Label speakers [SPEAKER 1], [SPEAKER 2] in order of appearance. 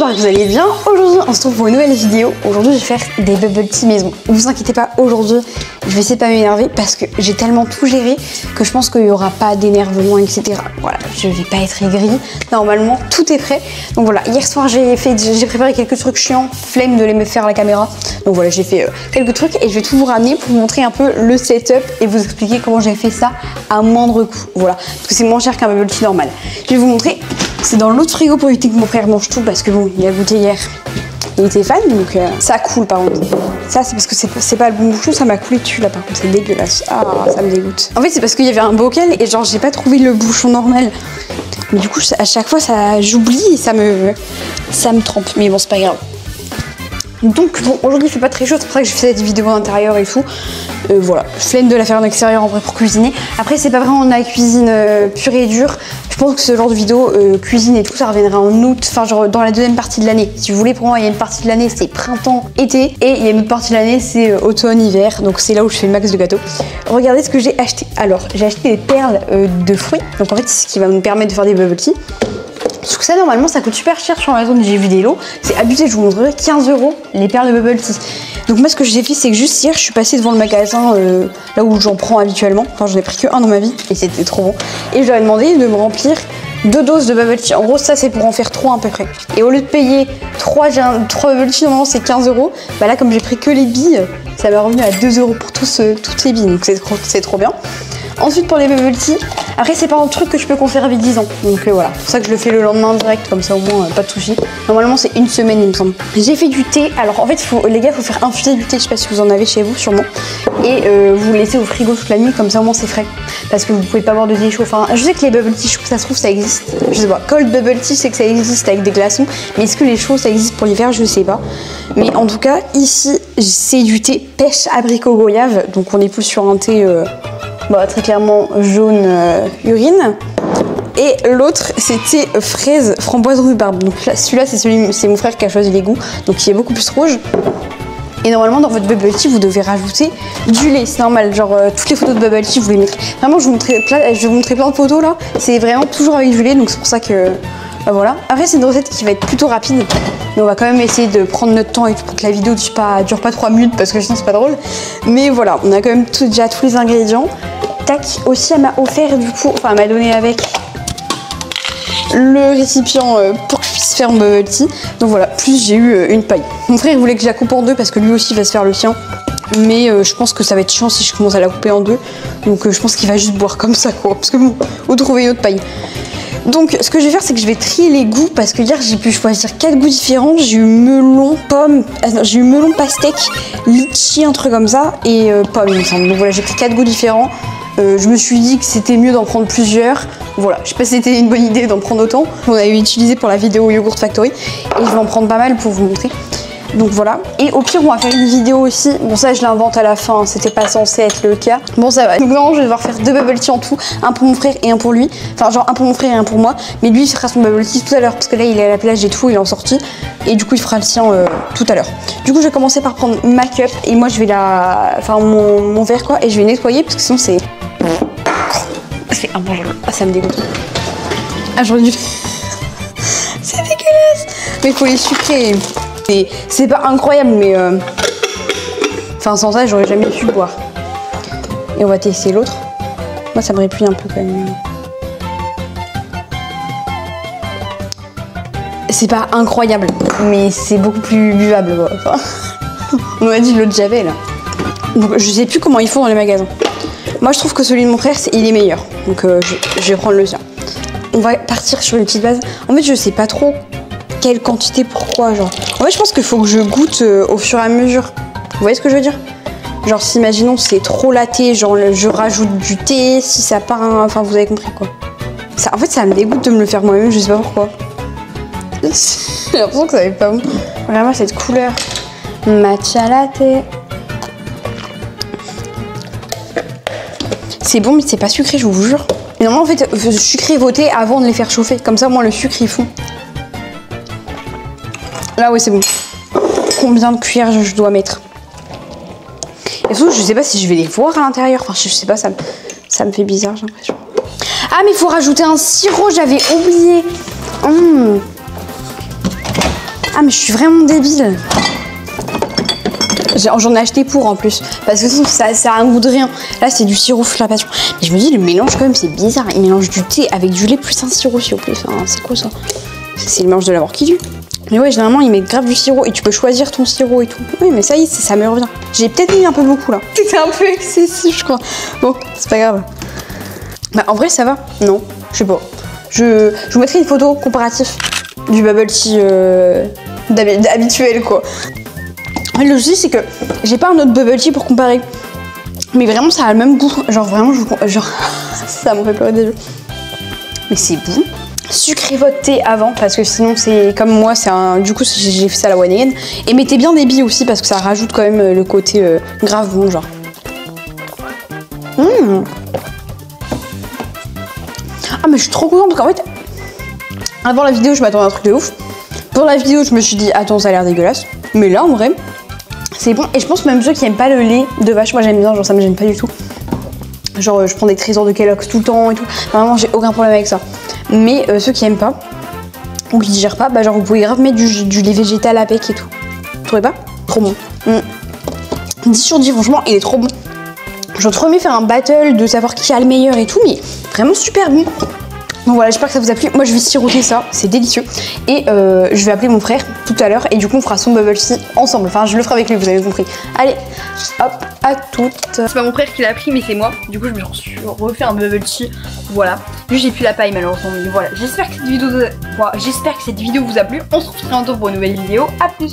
[SPEAKER 1] j'espère que vous allez bien. Aujourd'hui on se retrouve pour une nouvelle vidéo. Aujourd'hui je vais faire des bubble tea maison. Ne vous inquiétez pas, aujourd'hui je vais essayer de pas m'énerver parce que j'ai tellement tout géré que je pense qu'il n'y aura pas d'énervement, etc. Voilà, je vais pas être aigrie. Normalement tout est prêt. Donc voilà, hier soir j'ai préparé quelques trucs chiants, flemme de les faire à la caméra. Donc voilà, j'ai fait quelques trucs et je vais tout vous ramener pour vous montrer un peu le setup et vous expliquer comment j'ai fait ça à moindre coût. Voilà, parce que c'est moins cher qu'un bubble tea normal. Je vais vous montrer. C'est dans l'autre frigo pour éviter que mon frère mange tout parce que bon, il a goûté hier. Il était fan, donc ça coule par contre. Ça c'est parce que c'est pas le bon bouchon, ça m'a coulé dessus là par contre, c'est dégueulasse. Ah, ça me dégoûte. En fait c'est parce qu'il y avait un bocal et genre j'ai pas trouvé le bouchon normal. Mais du coup à chaque fois j'oublie et ça me trempe. Mais bon c'est pas grave. Donc bon, aujourd'hui il fait pas très chaud, c'est pour ça que je fais cette vidéo à l'intérieur et tout. Voilà, flemme de la faire en extérieur en vrai pour cuisiner. Après c'est pas vraiment de la cuisine pure et dure. Je pense que ce genre de vidéo cuisine et tout ça reviendra en août, enfin genre dans la deuxième partie de l'année. Si vous voulez, pour moi il y a une partie de l'année c'est printemps, été, et il y a une autre partie de l'année c'est automne, hiver. Donc c'est là où je fais le max de gâteaux. Regardez ce que j'ai acheté. Alors j'ai acheté des perles de fruits. Donc en fait c'est ce qui va me permettre de faire des bubble tea. Parce que ça normalement ça coûte super cher sur Amazon, j'ai vu des lots, c'est abusé, je vous montrerai 15 € les perles de bubble tea. Donc moi ce que j'ai fait c'est que juste hier je suis passée devant le magasin là où j'en prends habituellement, enfin j'en ai pris que un dans ma vie et c'était trop bon. Et je leur ai demandé de me remplir 2 doses de bubble tea, en gros ça c'est pour en faire 3 à peu près. Et au lieu de payer 3 bubble tea normalement c'est 15 €, bah là comme j'ai pris que les billes, ça m'a revenu à 2 € pour toutes les billes, donc c'est trop bien. Ensuite pour les bubble tea, après c'est pas un truc que je peux conserver 10 ans, donc voilà, c'est pour ça que je le fais le lendemain direct, comme ça au moins pas de soucis. Normalement c'est une semaine il me semble. J'ai fait du thé, alors en fait les gars faut faire infuser du thé, je sais pas si vous en avez chez vous sûrement, et vous le laissez au frigo toute la nuit, comme ça au moins c'est frais, parce que vous pouvez pas boire de thé chaud. Enfin je sais que les bubble tea chauds ça se trouve ça existe, je sais pas, cold bubble tea c'est que ça existe avec des glaçons, mais est-ce que les chauds ça existe pour l'hiver, je sais pas. Mais en tout cas ici c'est du thé pêche abricot goyave, donc on est plus sur un thé très clairement jaune urine. Et l'autre c'était fraise framboise rhubarbe. Donc celui-là c'est mon frère qui a choisi les goûts, donc il est beaucoup plus rouge. Et normalement dans votre bubble tea vous devez rajouter du lait, c'est normal, genre toutes les photos de bubble tea vous les mettrez. Vraiment je vais vous montrer plein de photos là, c'est vraiment toujours avec du lait, donc c'est pour ça que voilà. Après c'est une recette qui va être plutôt rapide, mais on va quand même essayer de prendre notre temps et tout pour que la vidéo dure pas 3 minutes parce que sinon c'est pas drôle. Mais voilà, on a quand même déjà tous les ingrédients. Tac, aussi elle m'a offert du coup, enfin elle m'a donné avec le récipient pour que je puisse faire mon bubble tea. Donc voilà, plus j'ai eu une paille. Mon frère voulait que je la coupe en deux parce que lui aussi va se faire le sien. Mais je pense que ça va être chiant si je commence à la couper en deux. Donc je pense qu'il va juste boire comme ça quoi. Parce que bon, ou trouver une autre paille. Donc ce que je vais faire c'est que je vais trier les goûts parce que hier j'ai pu choisir 4 goûts différents. J'ai eu melon, pomme, j'ai eu melon, pastèque, litchi, un truc comme ça et pomme il me semble. Donc voilà, j'ai pris 4 goûts différents. Je me suis dit que c'était mieux d'en prendre plusieurs. Voilà, je sais pas si c'était une bonne idée d'en prendre autant. On avait utilisé pour la vidéo Yogurt Factory et je vais en prendre pas mal pour vous montrer. Donc voilà, et au pire on va faire une vidéo aussi, bon ça je l'invente à la fin, c'était pas censé être le cas, bon ça va. Donc non, je vais devoir faire 2 bubble tea en tout, un pour mon frère et un pour lui, enfin genre un pour mon frère et un pour moi, mais lui il fera son bubble tea tout à l'heure parce que là il est à la plage et tout, il est en sortie, et du coup il fera le sien tout à l'heure. Du coup je vais commencer par prendre ma cup et moi je vais mon verre quoi, et je vais nettoyer parce que sinon c'est immangeable. Ah ça me dégoûte. Ah j'aurais dû... c'est dégueulasse. Mais il faut les sucrer. C'est pas incroyable mais enfin sans ça j'aurais jamais pu boire. Et on va tester l'autre. Moi ça me répugne un peu quand même. C'est pas incroyable mais c'est beaucoup plus buvable quoi. Enfin, on m'a dit l'eau de javel. Donc je sais plus comment ils font dans les magasins. Moi je trouve que celui de mon frère il est meilleur. Donc je vais prendre le sien. On va partir sur une petite base. En fait je sais pas trop quelle quantité, pourquoi genre. En fait je pense qu'il faut que je goûte au fur et à mesure. Vous voyez ce que je veux dire? Genre si imaginons c'est trop laté, genre je rajoute du thé, si ça part enfin vous avez compris quoi. Ça, en fait ça me dégoûte de me le faire moi-même, je sais pas pourquoi. J'ai l'impression que ça va être pas bon. Vraiment cette couleur matcha latte. C'est bon mais c'est pas sucré je vous jure. Mais normalement en fait sucrez vos thés avant de les faire chauffer, comme ça au moins le sucre il fond. Là ouais c'est bon. Combien de cuillères je dois mettre? Et surtout je sais pas si je vais les voir à l'intérieur. Enfin je sais pas, ça me fait bizarre j'ai l'impression. Ah mais il faut rajouter un sirop, j'avais oublié. Ah mais je suis vraiment débile. J'en ai acheté pour en plus, parce que sinon ça a un goût de rien. Là c'est du sirop la passion. Mais je me dis le mélange quand même c'est bizarre. Il mélange du thé avec du lait plus un sirop s'il vous plaît. Enfin, c'est quoi ça? C'est le mélange de la mort qui tue. Mais ouais généralement ils mettent grave du sirop et tu peux choisir ton sirop et tout. Oui mais ça y est, ça me revient. J'ai peut-être mis un peu beaucoup là. C'était un peu excessif je crois. Bon c'est pas grave. Bah en vrai ça va. Non, je sais pas. Je vous mettrai une photo comparative du bubble tea habituel quoi. Le souci c'est que j'ai pas un autre bubble tea pour comparer. Mais vraiment ça a le même goût. Genre vraiment genre ça me fait pleurer des yeux. Mais c'est bon. Sucrez votre thé avant parce que sinon c'est comme moi c'est un. Du coup j'ai fait ça à la one again. Et mettez bien des billes aussi parce que ça rajoute quand même le côté grave bon genre. Ah mais je suis trop contente parce qu'en fait avant la vidéo je m'attendais à un truc de ouf. Pour la vidéo je me suis dit attends ça a l'air dégueulasse. Mais là en vrai c'est bon et je pense même ceux qui aiment pas le lait de vache, moi j'aime bien, genre ça me gêne pas du tout. Genre je prends des trésors de Kellogg's tout le temps et tout. Vraiment j'ai aucun problème avec ça. Mais ceux qui aiment pas ou qui digèrent pas, bah genre vous pouvez grave mettre du lait végétal avec et tout. Vous trouvez pas? Trop bon. 10 sur 10 franchement il est trop bon. J'aurais trop aimé faire un battle de savoir qui a le meilleur et tout, mais vraiment super bon. Donc voilà, j'espère que ça vous a plu. Moi je vais siroter ça, c'est délicieux. Et je vais appeler mon frère tout à l'heure et du coup on fera son bubble tea ensemble. Enfin je le ferai avec lui, vous avez compris. Allez, hop, à toutes. C'est pas mon frère qui l'a pris mais c'est moi. Du coup je me suis refait un bubble tea. Voilà. Juste j'ai plus la paille malheureusement. Mais voilà, j'espère que cette vidéo vous a plu. On se retrouve très bientôt pour une nouvelle vidéo. À plus.